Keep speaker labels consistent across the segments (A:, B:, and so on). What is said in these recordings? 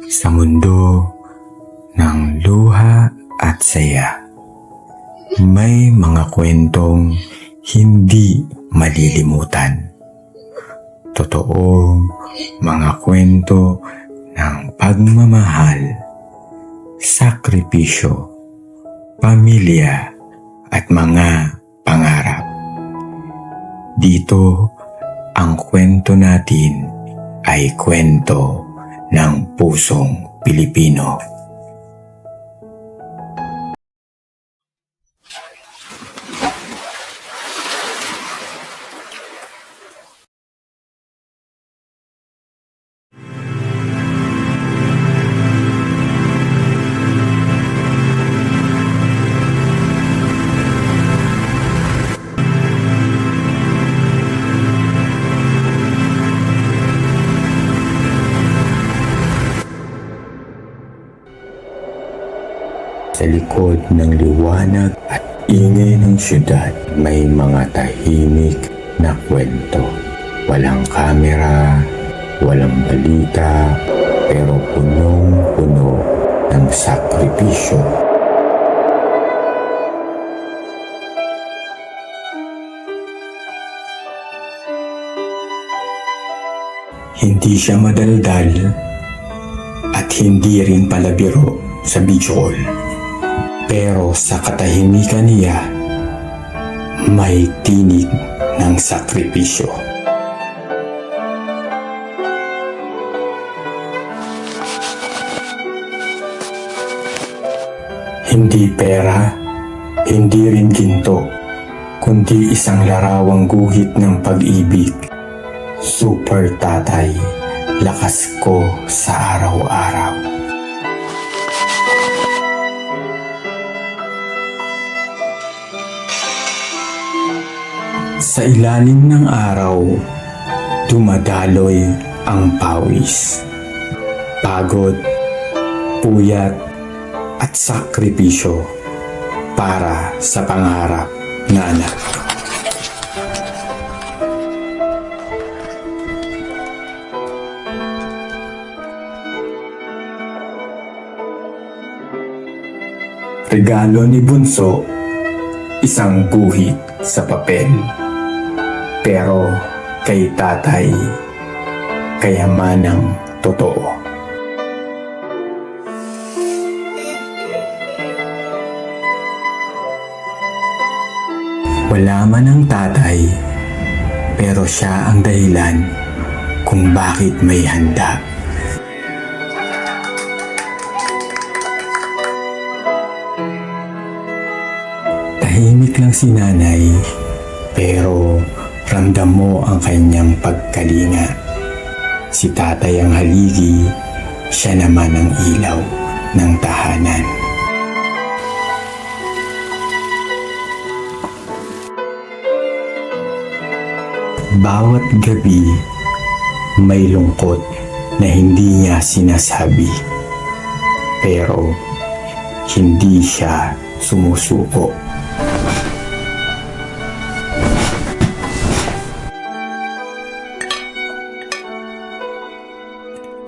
A: Sa mundo ng luha at saya, may mga kwentong hindi malilimutan. Totoong mga kwento ng pagmamahal, sakripisyo, pamilya at mga pangarap. Dito, ang kwento natin ay kwento ng pusong Pilipino. Sa likod ng liwanag at ingay ng syudad, may mga tahimik na kwento. Walang kamera, walang balita, pero punong-puno ng sakripisyo. Hindi siya madaldal at hindi rin palabiro sa Bicol. Pero sa katahimikan niya, may tinig ng sakripisyo. Hindi pera, hindi rin ginto, kundi isang larawang guhit ng pag-ibig. Super tatay, lakas ko sa araw-araw. Sa ilalim ng araw, dumadaloy ang pawis. Pagod, puyat, at sakripisyo para sa pangarap na anak. Regalo ni Bunso, isang guhit sa papel. Pero kay tatay, kayamanang totoo. Wala man ang tatay, pero siya ang dahilan kung bakit may handa. Tahimik lang si nanay, pero ramdam mo ang kanyang pagkalinga. Si tatay ang haligi, siya naman ang ilaw ng tahanan. Bawat gabi, may lungkot na hindi niya sinasabi. Pero hindi siya sumusuko.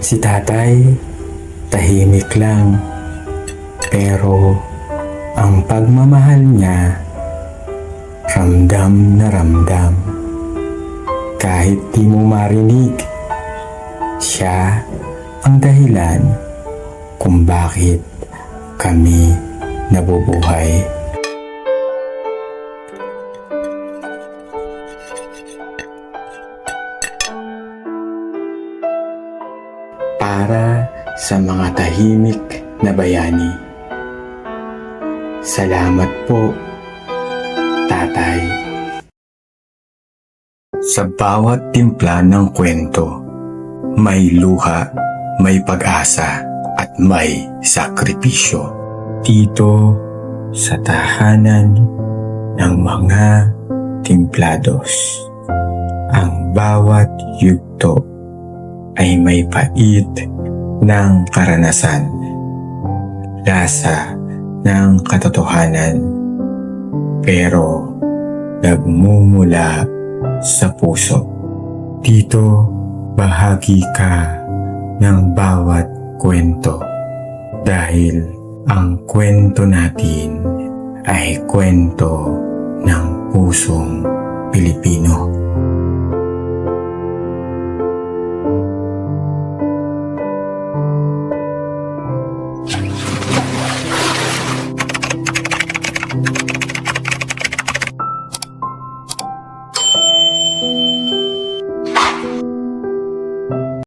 A: Si tatay, tahimik lang, pero ang pagmamahal niya, ramdam na ramdam. Kahit di mo marinig, siya ang dahilan kung bakit kami nabubuhay. Para sa mga tahimik na bayani. Salamat po, tatay. Sa bawat timpla ng kwento, may luha, may pag-asa, at may sakripisyo. Dito sa tahanan ng mga timplados, ang bawat yugto ay may pait ng karanasan, lasa ng katotohanan, pero nagmumula sa puso. Dito, bahagi ka ng bawat kwento dahil ang kwento natin ay kwento ng pusong Pilipino.